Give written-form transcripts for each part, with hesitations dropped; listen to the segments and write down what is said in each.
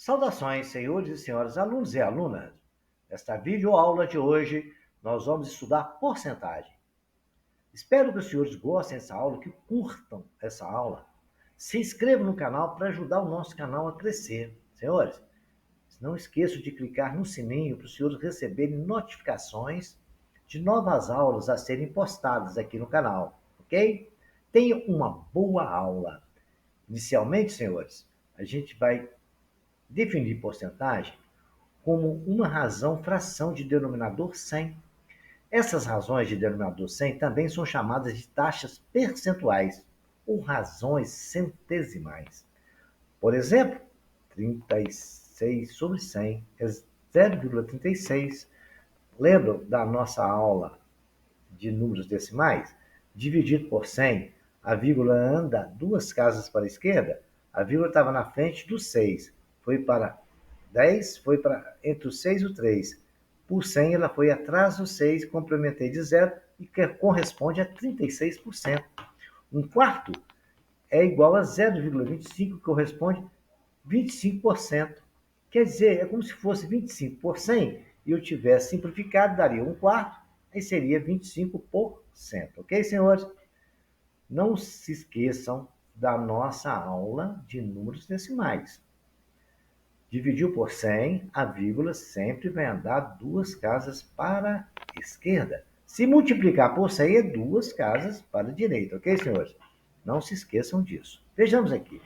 Saudações, senhores e senhoras, alunos e alunas. Nesta videoaula de hoje, nós vamos estudar porcentagem. Espero que os senhores gostem dessa aula, que curtam essa aula. Se inscrevam no canal para ajudar o nosso canal a crescer. Senhores, não esqueçam de clicar no sininho para os senhores receberem notificações de novas aulas a serem postadas aqui no canal, ok? Tenham uma boa aula. Inicialmente, senhores, a gente vai definir porcentagem como uma razão fração de denominador 100. Essas razões de denominador 100 também são chamadas de taxas percentuais ou razões centesimais. Por exemplo, 36 sobre 100 é 0,36. Lembram da nossa aula de números decimais? Dividido por 100, a vírgula anda duas casas para a esquerda, a vírgula estava na frente do 6, foi para 10, foi para entre o 6 e o 3. Por 100, ela foi atrás do 6, complementei de 0 e que corresponde a 36%. Um quarto é igual a 0,25, que corresponde a 25%. Quer dizer, é como se fosse 25 por 100 e eu tivesse simplificado, daria um quarto, aí seria 25%. Ok, senhores? Não se esqueçam da nossa aula de números decimais. Dividiu por 100, a vírgula sempre vai andar duas casas para a esquerda. Se multiplicar por 100, é duas casas para a direita, ok, senhores? Não se esqueçam disso. Vejamos aqui.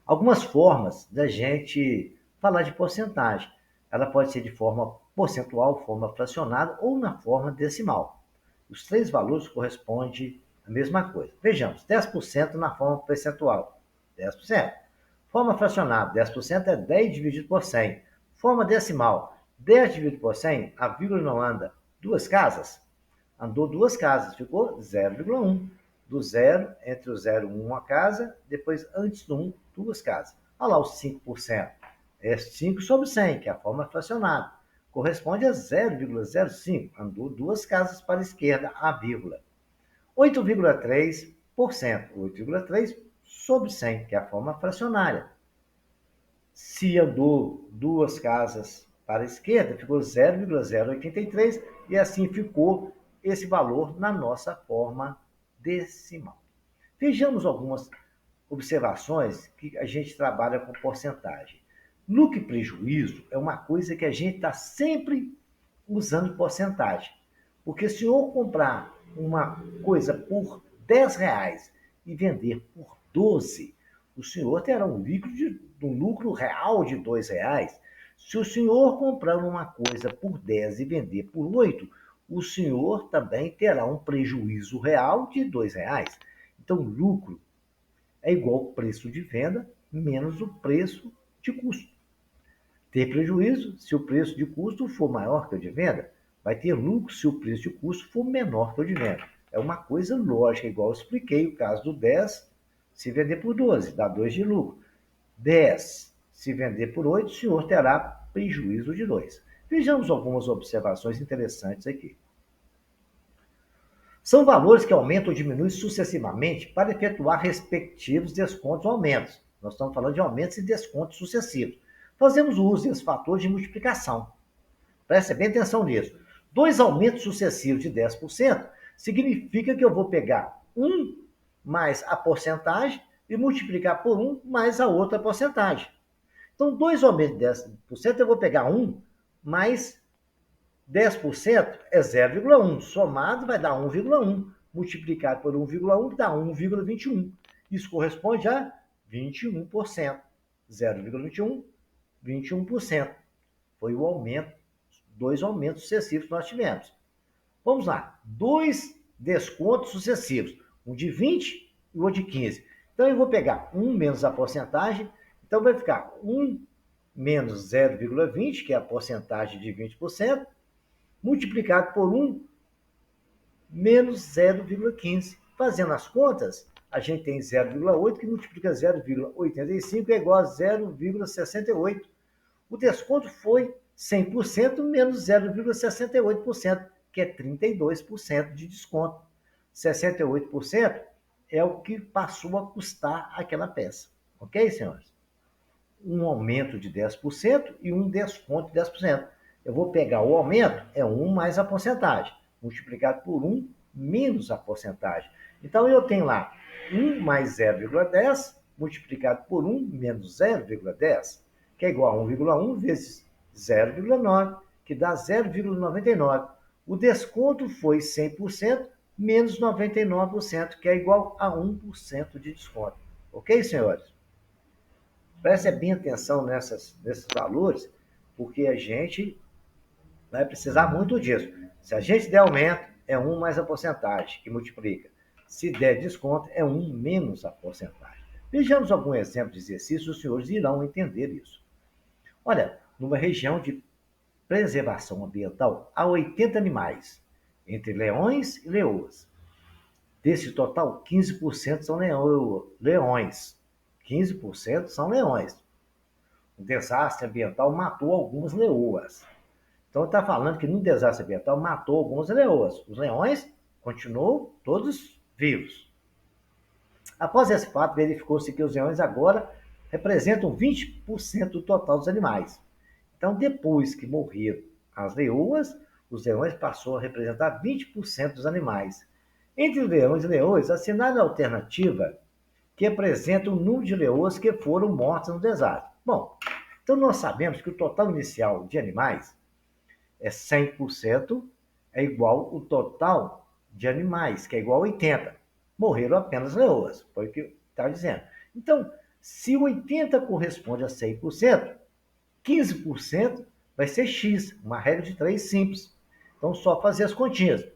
Algumas formas da gente falar de porcentagem. Ela pode ser de forma percentual, forma fracionada ou na forma decimal. Os três valores correspondem à mesma coisa. Vejamos, 10% na forma percentual, 10%. Forma fracionada, 10% é 10 dividido por 100. Forma decimal, 10 dividido por 100, a vírgula não anda duas casas? Andou duas casas, ficou 0,1. Do zero, entre o 0 e 1, uma casa, depois antes do 1, duas casas. Olha lá os 5%. É 5 sobre 100, que é a forma fracionada. Corresponde a 0,05. Andou duas casas para a esquerda, a vírgula. 8,3%. 8,3 sobre 100, que é a forma fracionária. Se andou duas casas para a esquerda, ficou 0,083 e assim ficou esse valor na nossa forma decimal. Vejamos algumas observações que a gente trabalha com porcentagem. Lucro e prejuízo é uma coisa que a gente está sempre usando porcentagem. Porque se eu comprar uma coisa por R$ 10 e vender por 12, o senhor terá um lucro real de R$ 2. Se o senhor comprar uma coisa por 10 e vender por 8, o senhor também terá um prejuízo real de R$ 2. Então, lucro é igual ao preço de venda menos o preço de custo. Ter prejuízo se o preço de custo for maior que o de venda. Vai ter lucro se o preço de custo for menor que o de venda. É uma coisa lógica, igual eu expliquei o caso do 10, se vender por 12, dá 2 de lucro. 10, se vender por 8, o senhor terá prejuízo de 2. Vejamos algumas observações interessantes aqui. São valores que aumentam ou diminuem sucessivamente para efetuar respectivos descontos ou aumentos. Nós estamos falando de aumentos e descontos sucessivos. Fazemos uso desse fator de multiplicação. Preste bem atenção nisso. Dois aumentos sucessivos de 10% significa que eu vou pegar um mais a porcentagem e multiplicar por um mais a outra porcentagem. Então, dois aumentos de 10%, eu vou pegar um mais 10% é 0,1. Somado vai dar 1,1. Multiplicado por 1,1 dá 1,21. Isso corresponde a 21%. 0,21, 21%. Foi o aumento, dois aumentos sucessivos que nós tivemos. Vamos lá. Dois descontos sucessivos. Um de 20 e outro de 15. Então, eu vou pegar 1 menos a porcentagem. Então, vai ficar 1 menos 0,20, que é a porcentagem de 20%, multiplicado por 1 menos 0,15. Fazendo as contas, a gente tem 0,8 que multiplica 0,85 é igual a 0,68. O desconto foi 100% menos 0,68%, que é 32% de desconto. 68% é o que passou a custar aquela peça. Ok, senhores? um aumento de 10% e um desconto de 10%. Eu vou pegar o aumento, é 1 mais a porcentagem, multiplicado por 1 menos a porcentagem. Então, eu tenho lá 1 mais 0,10 multiplicado por 1 menos 0,10, que é igual a 1,1 vezes 0,9, que dá 0,99. O desconto foi 100% menos 99%, que é igual a 1% de desconto. Ok, senhores? Preste bem atenção nesses valores, porque a gente vai precisar muito disso. Se a gente der aumento, é 1 mais a porcentagem, que multiplica. Se der desconto, é 1 menos a porcentagem. Vejamos algum exemplo de exercício, os senhores irão entender isso. Olha, numa região de preservação ambiental, há 80 animais, entre leões e leoas. Desse total, 15% são leões. 15% são leões. O desastre ambiental matou algumas leoas. Então, está falando que no desastre ambiental matou algumas leoas. Os leões continuam todos vivos. Após esse fato, verificou-se que os leões agora representam 20% do total dos animais. Então, depois que morreram as leoas, os leões passou a representar 20% dos animais. Entre os leões e leões, assinale a alternativa que apresenta o número de leoas que foram mortas no desastre. Bom, então nós sabemos que o total inicial de animais é 100%, é igual o total de animais, que é igual a 80. Morreram apenas leoas, foi o que estava dizendo. Então, se 80 corresponde a 100%, 15% vai ser x, uma regra de 3 simples. Então, só fazer as continhas.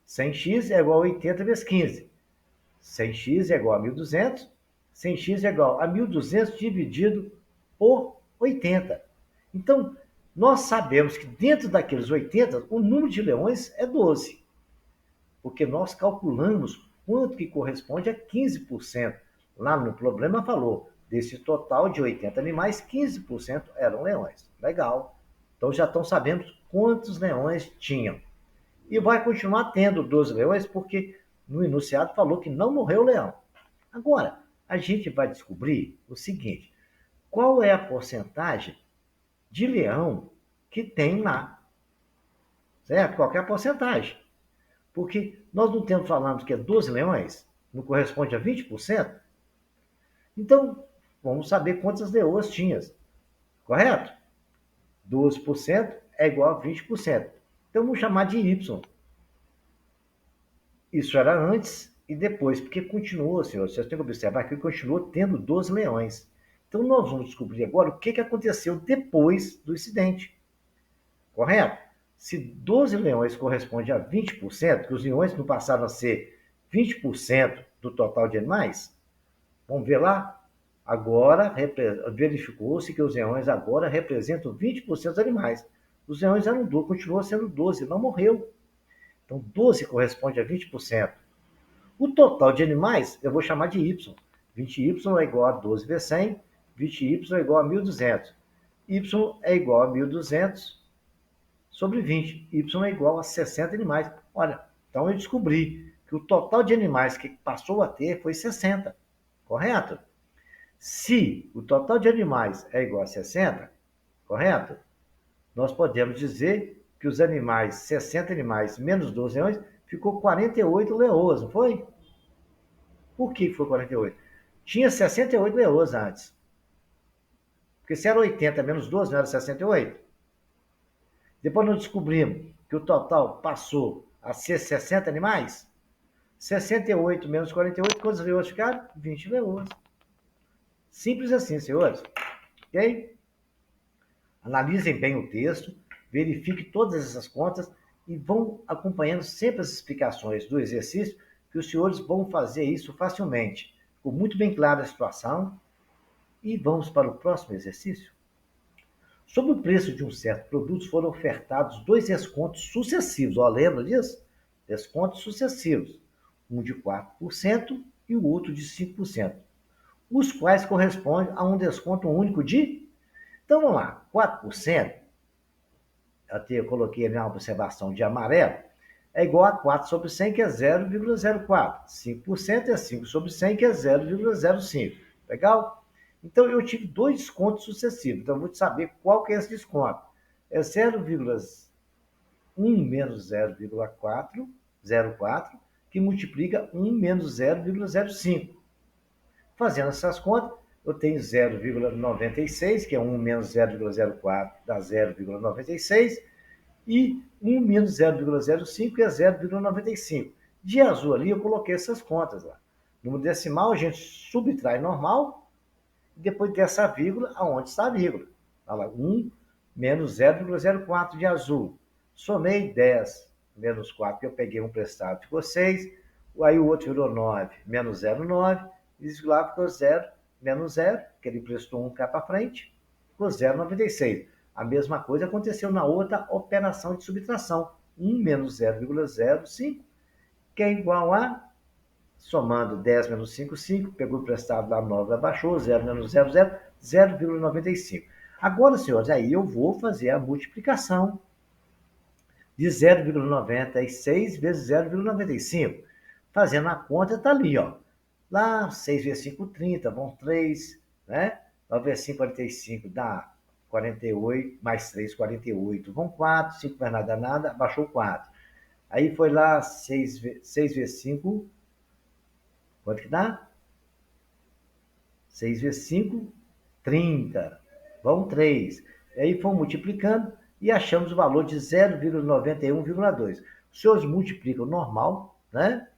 100x é igual a 80 vezes 15. 100x é igual a 1.200. 100x é igual a 1.200 dividido por 80. Então, nós sabemos que dentro daqueles 80, o número de leões é 12. Porque nós calculamos quanto que corresponde a 15%. Lá no problema falou, desse total de 80 animais, 15% eram leões. Legal. Então já estão sabendo quantos leões tinham. E vai continuar tendo 12 leões, porque no enunciado falou que não morreu o leão. Agora, a gente vai descobrir o seguinte: qual é a porcentagem de leão que tem lá? Certo? Qual é a porcentagem? Porque nós não temos falando que é 12 leões, não corresponde a 20%. Então, vamos saber quantas leoas tinham, correto? 12% é igual a 20%. Então, vamos chamar de Y. Isso era antes e depois, porque continuou, senhor. Vocês têm que observar que continuou tendo 12 leões. Então, nós vamos descobrir agora o que aconteceu depois do incidente. Correto? Se 12 leões corresponde a 20%, que os leões não passaram a ser 20% do total de animais, vamos ver lá? Agora, verificou-se que os leões agora representam 20% dos animais. Os leões eram 12, continuou sendo 12, não morreu. Então, 12 corresponde a 20%. O total de animais, eu vou chamar de Y. 20Y é igual a 12 vezes 100, 20Y é igual a 1.200. Y é igual a 1.200 sobre 20. Y é igual a 60 animais. Olha, então eu descobri que o total de animais que passou a ter foi 60. Correto? Se o total de animais é igual a 60, correto? Nós podemos dizer que os animais, 60 animais menos 12 leões, ficou 48 leoas, não foi? Por que foi 48? Tinha 68 leoas antes. Porque se era 80 menos 12, não era 68? Depois nós descobrimos que o total passou a ser 60 animais. 68 menos 48, quantas leoas ficaram? 20 leoas. Simples assim, senhores. Ok? Analisem bem o texto, verifiquem todas essas contas e vão acompanhando sempre as explicações do exercício, que os senhores vão fazer isso facilmente. Ficou muito bem clara a situação. E vamos para o próximo exercício. Sobre o preço de um certo produto foram ofertados dois descontos sucessivos. Ó, lembra disso? Descontos sucessivos. Um de 4% e o outro de 5%. Os quais correspondem a um desconto único de... Então, vamos lá. 4%, até eu coloquei ali na observação de amarelo, é igual a 4 sobre 100, que é 0,04. 5% é 5 sobre 100, que é 0,05. Legal? Então, eu tive dois descontos sucessivos. Então, eu vou te saber qual que é esse desconto. É 0,1 menos 0,404, que multiplica 1 menos 0,05. Fazendo essas contas, eu tenho 0,96, que é 1 menos 0,04, dá 0,96, e 1 menos 0,05 é 0,95. De azul ali, eu coloquei essas contas lá. No decimal, a gente subtrai normal, e depois dessa vírgula, aonde está a vírgula. Olha lá, 1 menos 0,04 de azul. Somei 10 menos 4, que eu peguei um prestado, ficou 6. Aí o outro virou 9, menos 0,9. Isso lá ficou 0, menos 0, que ele prestou um cá para frente, ficou 0,96. A mesma coisa aconteceu na outra operação de subtração. 1 menos 0,05, que é igual a, somando 10 menos 5, 5, pegou emprestado lá 9, abaixou, 0 menos 0, 0, 0,95. Agora, senhores, aí eu vou fazer a multiplicação de 0,96 vezes 0,95. Fazendo a conta, está ali, ó. Lá, 6 vezes 5, 30, vão 3, né? 9 vezes 5, 45, dá 48, mais 3, 48, vão 4, 5 mais nada, nada, baixou 4. Aí foi lá, 6 vezes 5, quanto que dá? 6 vezes 5, 30, vão 3. Aí fomos multiplicando e achamos o valor de 0,91,2. Os senhores multiplicam normal, né?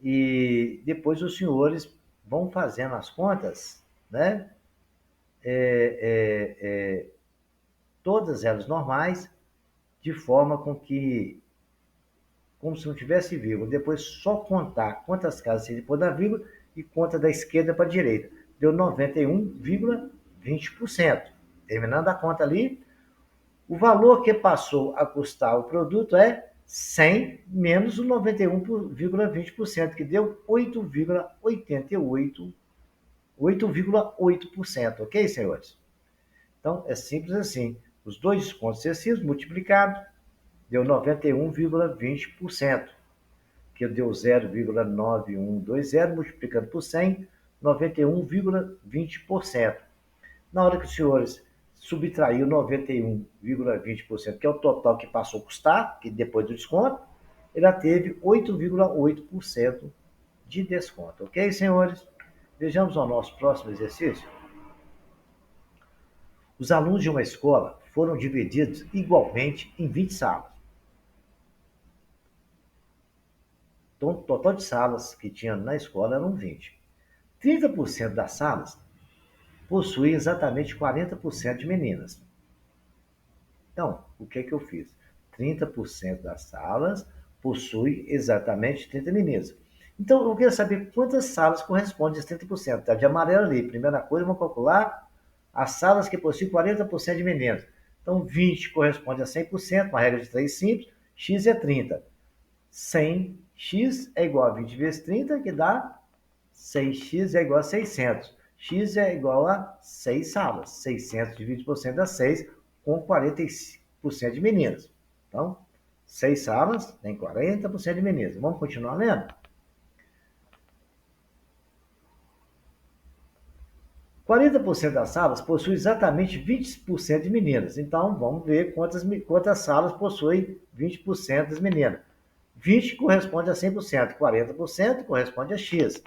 E depois os senhores vão fazendo as contas, né? Todas elas normais, de forma com que, como se não tivesse vírgula, depois só contar quantas casas tem depois da vírgula e conta da esquerda para a direita. Deu 91,20%. Terminando a conta ali, o valor que passou a custar o produto é 100 menos o 91,20%, que deu 8,8%, ok, senhores? Então, é simples assim. Os dois descontos excessivos multiplicados deu 91,20%, que deu 0,9120, multiplicando por 100, 91,20%. Na hora que os senhores subtraiu 91,20%, que é o total que passou a custar, que depois do desconto, ela teve 8,8% de desconto. Ok, senhores? Vejamos o nosso próximo exercício. Os alunos de uma escola foram divididos igualmente em 20 salas. Então, o total de salas que tinha na escola eram 20. 30% das salas possuem exatamente 40% de meninas. Então, o que eu fiz? 30% das salas possuem exatamente 30 meninas. Então, eu queria saber quantas salas correspondem a 30%. Está de amarelo ali. Primeira coisa, vamos calcular as salas que possuem 40% de meninas. Então, 20 corresponde a 100%, uma regra de 3 simples. X é 30. 100x é igual a 20 vezes 30, que dá 6x é igual a 600. X é igual a 6 salas. 600 de 20% dá 6, com 40% de meninas. Então, 6 salas tem 40% de meninas. Vamos continuar lendo? 40% das salas possuem exatamente 20% de meninas. Então, vamos ver quantas salas possuem 20% das meninas. 20 corresponde a 100%, 40% corresponde a x.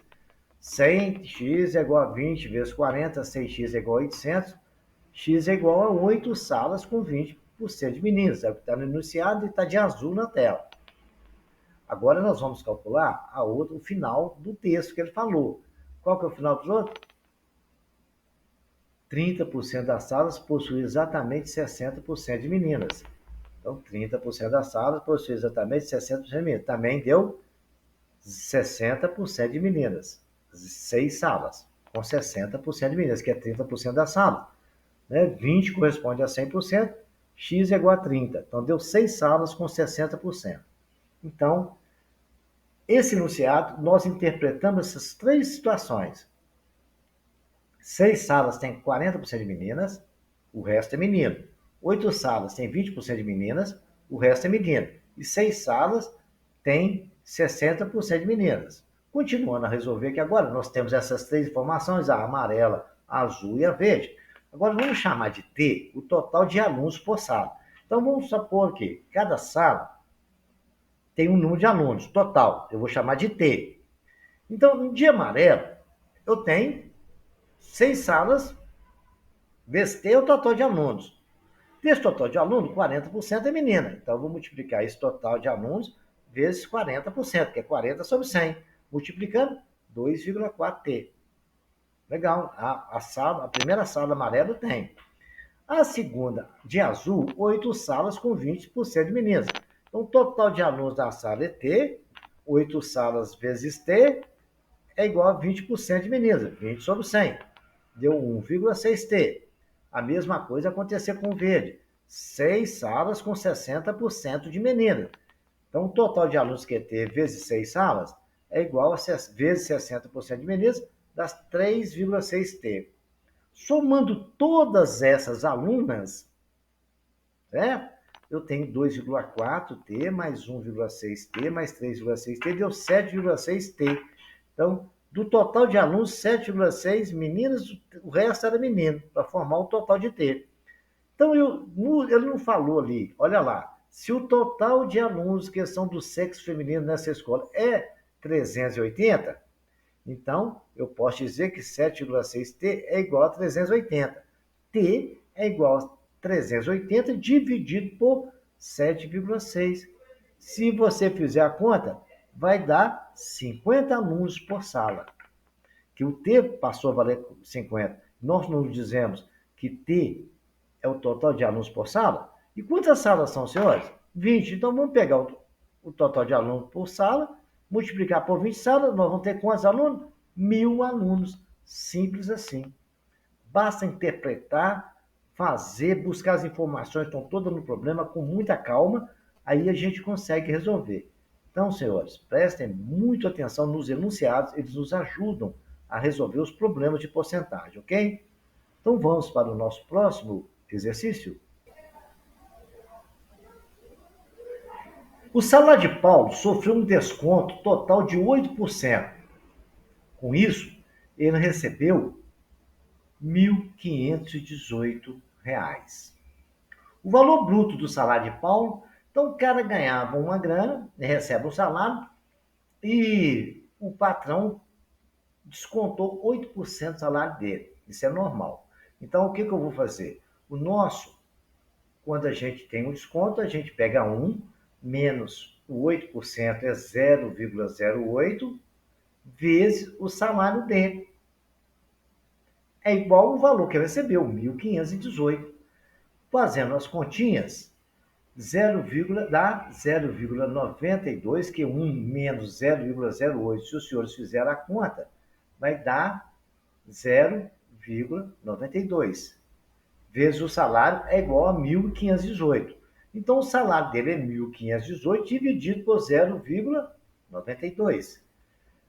100x é igual a 20 vezes 40, 6x é igual a 800, x é igual a 8 salas com 20% de meninas. É o que está no enunciado e está de azul na tela. Agora nós vamos calcular o final do texto que ele falou. Qual que é o final dos outros? 30% das salas possuem exatamente 60% de meninas. Então, 30% das salas possuem exatamente 60% de meninas. Também deu 60% de meninas. 6 salas com 60% de meninas, que é 30% da sala. Né? 20 corresponde a 100%, x é igual a 30. Então, deu 6 salas com 60%. Então, esse enunciado, nós interpretamos essas três situações. 6 salas têm 40% de meninas, o resto é menino. 8 salas têm 20% de meninas, o resto é menino. E 6 salas têm 60% de meninas. Continuando a resolver que agora nós temos essas três informações, a amarela a azul e a verde. Agora, vamos chamar de T o total de alunos por sala. Então, vamos supor que cada sala tem um número de alunos total. Eu vou chamar de T. Então, no dia amarelo, eu tenho 6 salas, vezes T é o total de alunos. Desse total de alunos, 40% é menina. Então, eu vou multiplicar esse total de alunos vezes 40%, que é 40 sobre 100. Multiplicando, 2,4T. Legal. A primeira sala amarela tem. A segunda, de azul, 8 salas com 20% de meninas. Então, o total de alunos da sala é T, 8 salas vezes T, é igual a 20% de meninas, 20 sobre 100. Deu 1,6T. A mesma coisa aconteceu com o verde. 6 salas com 60% de meninas. Então, o total de alunos que é T vezes 6 salas é igual a vezes 60% de meninas, das 3,6T. Somando todas essas alunas, né, eu tenho 2,4T mais 1,6T mais 3,6T, deu 7,6T. Então, do total de alunos, 7,6 meninas, o resto era menino, para formar o total de T. Então, ele não falou ali, olha lá, se o total de alunos que são do sexo feminino nessa escola é 380, então eu posso dizer que 7,6T é igual a 380. T é igual a 380 dividido por 7,6. Se você fizer a conta, vai dar 50 alunos por sala. Que o T passou a valer 50. Nós não dizemos que T é o total de alunos por sala. E quantas salas são, senhores? 20. Então, vamos pegar o total de alunos por sala, multiplicar por 20 salas, nós vamos ter quantos alunos? 1.000 alunos. Simples assim. Basta interpretar, fazer, buscar as informações, estão todas no problema, com muita calma, aí a gente consegue resolver. Então, senhores, prestem muito atenção nos enunciados, eles nos ajudam a resolver os problemas de porcentagem, ok? Então, vamos para o nosso próximo exercício. O salário de Paulo sofreu um desconto total de 8%. Com isso, ele recebeu R$ 1.518. O valor bruto do salário de Paulo, então o cara ganhava uma grana, recebe um salário, e o patrão descontou 8% do salário dele. Isso é normal. Então, o que eu vou fazer? O nosso, quando a gente tem um desconto, a gente pega 1 menos o 8% é 0,08 vezes o salário dele. É igual o valor que ele recebeu, 1.518. Fazendo as continhas, 0, dá 0,92, que 1 menos 0,08, se os senhores fizerem a conta, vai dar 0,92. Vezes o salário é igual a 1.518. Então, o salário dele é 1.518 dividido por 0,92.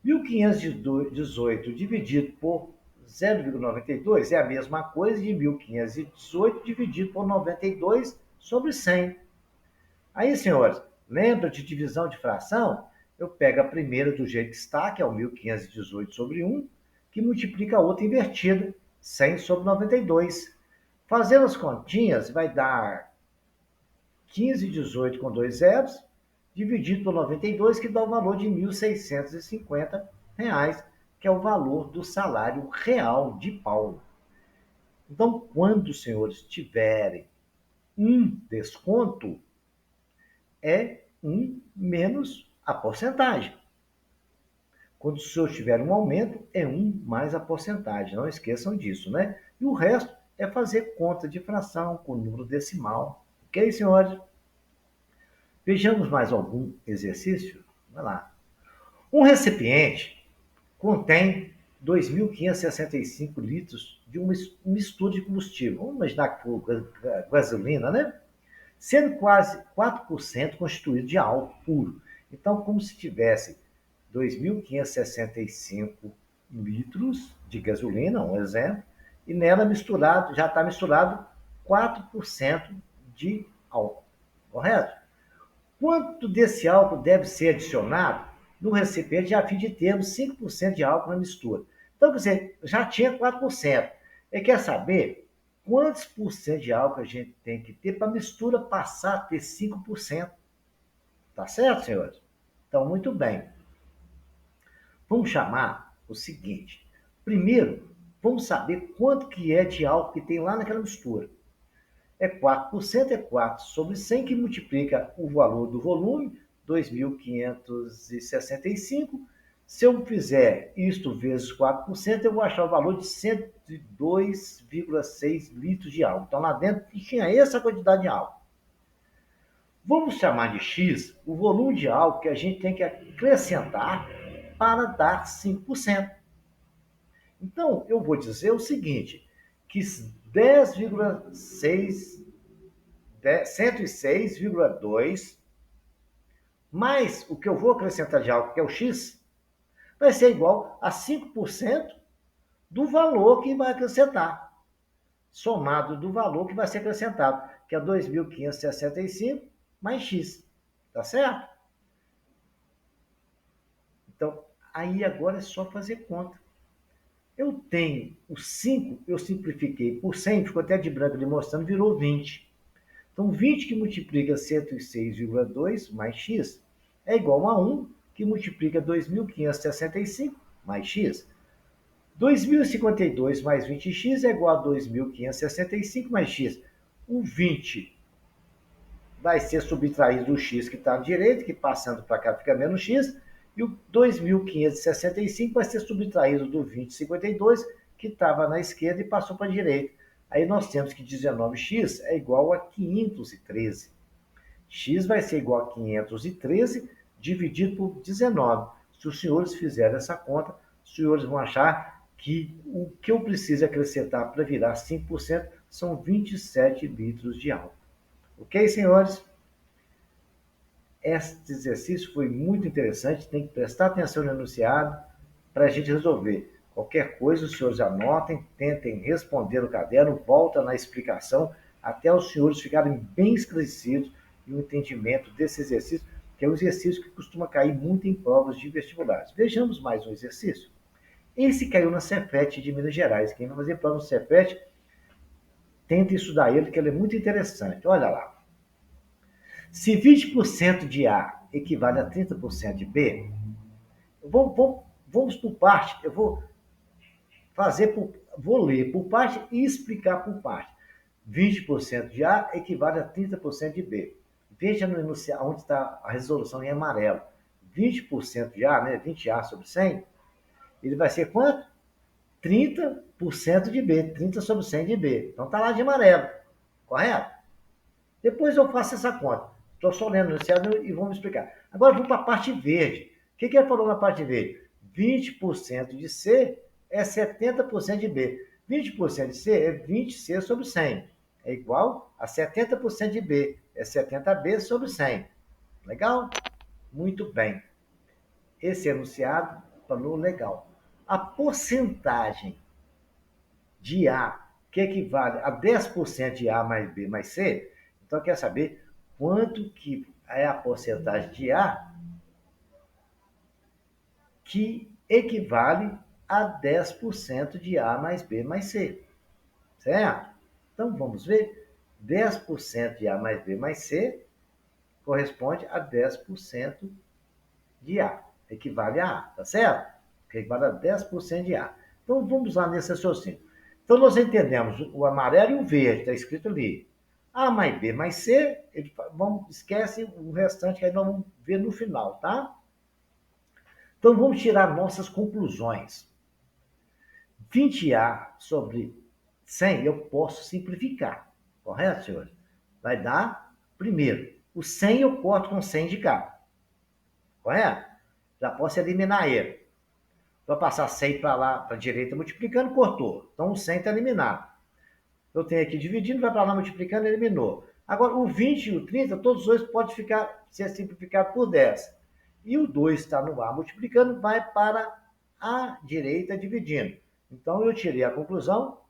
1.518 dividido por 0,92 é a mesma coisa de 1.518 dividido por 92 sobre 100. Aí, senhores, lembra de divisão de fração? Eu pego a primeira do jeito que está, que é o 1.518 sobre 1, que multiplica a outra invertida, 100 sobre 92. Fazendo as continhas, vai dar 15,18 com dois zeros, dividido por 92, que dá o valor de R$ 1.650, que é o valor do salário real de Paulo. Então, quando os senhores tiverem um desconto, é 1 menos a porcentagem. Quando o senhor tiver um aumento, é 1 mais a porcentagem. Não esqueçam disso, né? E o resto é fazer conta de fração com número decimal. Ok, senhores? Vejamos mais algum exercício? Vai lá. Um recipiente contém 2.565 litros de uma mistura de combustível. Vamos imaginar que for gasolina, né? Sendo quase 4% constituído de álcool puro. Então, como se tivesse 2.565 litros de gasolina, um exemplo, e nela misturado, já está misturado 4% de álcool, correto? Quanto desse álcool deve ser adicionado no recipiente a fim de termos 5% de álcool na mistura? Então, quer dizer, já tinha 4%. Ele quer saber quantos por cento de álcool a gente tem que ter para a mistura passar a ter 5%. Tá certo, senhores? Então, muito bem. Vamos chamar o seguinte. Primeiro, vamos saber quanto que é de álcool que tem lá naquela mistura. É 4%, é 4 sobre 100 que multiplica o valor do volume, 2.565. Se eu fizer isto vezes 4%, eu vou achar o valor de 102,6 litros de álcool. Então, lá dentro tinha essa quantidade de álcool. Vamos chamar de X o volume de álcool que a gente tem que acrescentar para dar 5%. Então, eu vou dizer o seguinte, que 10,6, 106,2 mais o que eu vou acrescentar de álcool, que é o X, vai ser igual a 5% do valor que vai acrescentar, somado do valor que vai ser acrescentado, que é 2.565 mais X. Tá certo? Então, aí agora é só fazer conta. Eu tenho o 5, eu simplifiquei por 100, ficou até de branco ali mostrando, virou 20. Então, 20 que multiplica 106,2 mais x é igual a 1 que multiplica 2.565 mais x. 2.052 mais 20x é igual a 2.565 mais x. O 20 vai ser subtraído do x que está à direita, que passando para cá fica menos x, e o 2.565 vai ser subtraído do 20,52, que estava na esquerda e passou para a direita. Aí nós temos que 19x é igual a 513. X vai ser igual a 513 dividido por 19. Se os senhores fizerem essa conta, os senhores vão achar que o que eu preciso acrescentar para virar 5% são 27 litros de álcool. Ok, senhores? Este exercício foi muito interessante, tem que prestar atenção no enunciado para a gente resolver. Qualquer coisa, os senhores anotem, tentem responder no caderno, volta na explicação, até os senhores ficarem bem esclarecidos e o entendimento desse exercício, que é um exercício que costuma cair muito em provas de vestibulares. Vejamos mais um exercício. Esse caiu na Cefet de Minas Gerais. Quem vai fazer prova no Cefet, tenta estudar ele, que ele é muito interessante. Olha lá. Se 20% de A equivale a 30% de B, vamos por parte. Eu vou ler por parte e explicar por parte. 20% de A equivale a 30% de B. Veja no enunciado onde está a resolução em amarelo. 20% de A, né? 20A sobre 100, ele vai ser quanto? 30% de B. 30 sobre 100 de B. Então está lá de amarelo. Correto? Depois eu faço essa conta. Estou só lendo o enunciado e vamos explicar. Agora vamos para a parte verde. O que ele falou na parte verde? 20% de C é 70% de B. 20% de C é 20C sobre 100. É igual a 70% de B. É 70B sobre 100. Legal? Muito bem. Esse enunciado falou legal. A porcentagem de A, que equivale a 10% de A mais B mais C, então quer saber quanto que é a porcentagem de A que equivale a 10% de A mais B mais C. Certo? Então vamos ver. 10% de A mais B mais C corresponde a 10% de A. Equivale a A, tá certo? Equivale a 10% de A. Então vamos lá nesse raciocínio. Então nós entendemos o amarelo e o verde, está escrito ali. A mais B mais C, esquece o restante que aí nós vamos ver no final, tá? Então vamos tirar nossas conclusões. 20A sobre 100 eu posso simplificar, correto, senhores? Vai dar, primeiro, o 100 eu corto com 100 de cá, correto? Já posso eliminar ele. Vai passar 100 para lá, para a direita, multiplicando, cortou. Então o 100 está eliminado. Eu tenho aqui dividindo, vai para lá multiplicando, eliminou. Agora, o 20 e o 30, todos os dois podem ser simplificados por 10. E o 2 está no A multiplicando, vai para a direita dividindo. Então, eu tirei a conclusão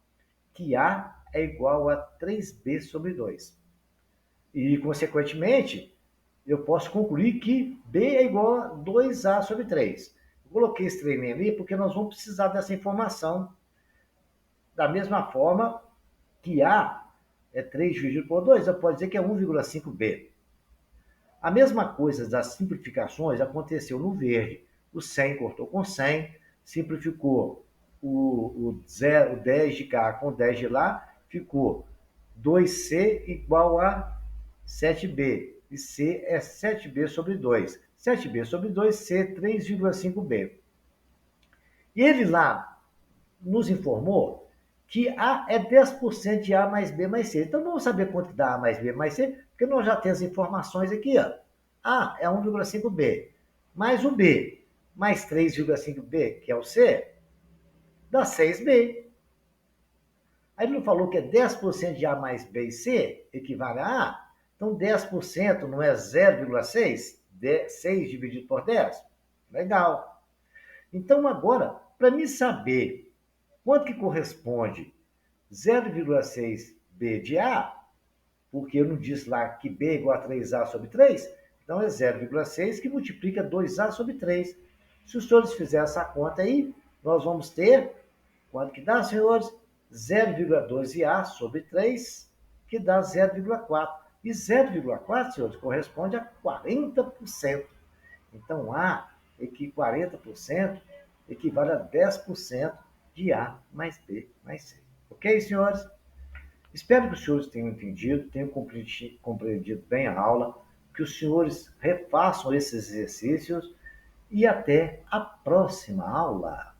que A é igual a 3B sobre 2. E, consequentemente, eu posso concluir que B é igual a 2A sobre 3. Eu coloquei esse treininho ali porque nós vamos precisar dessa informação Da mesma forma que A é 3 dividido por 2, eu posso dizer que é 1,5B. A mesma coisa das simplificações aconteceu no verde. O 100 cortou com 100, simplificou o 10 de cá com 10 de lá, ficou 2C igual a 7B. E C é 7B sobre 2. 7B sobre 2, C 3,5B. E ele lá nos informou que A é 10% de A mais B mais C. Então vamos saber quanto dá A mais B mais C, porque nós já temos informações aqui. Ó. A é 1,5B, mais o B, mais 3,5B, que é o C, dá 6B. Aí ele não falou que é 10% de A mais B e C equivale a A? Então 10% não é 0,6? 6 dividido por 10? Legal. Então agora, para me saber quanto que corresponde 0,6B de A, porque eu não disse lá que B é igual a 3A sobre 3, então é 0,6 que multiplica 2A sobre 3. Se os senhores fizerem essa conta aí, nós vamos ter, quanto que dá, senhores? 0,12A sobre 3, que dá 0,4. E 0,4, senhores, corresponde a 40%. Então, A, 40%, equivale a 10% de A mais B mais C. Ok, senhores? Espero que os senhores tenham entendido, tenham compreendido bem a aula, que os senhores refaçam esses exercícios e até a próxima aula.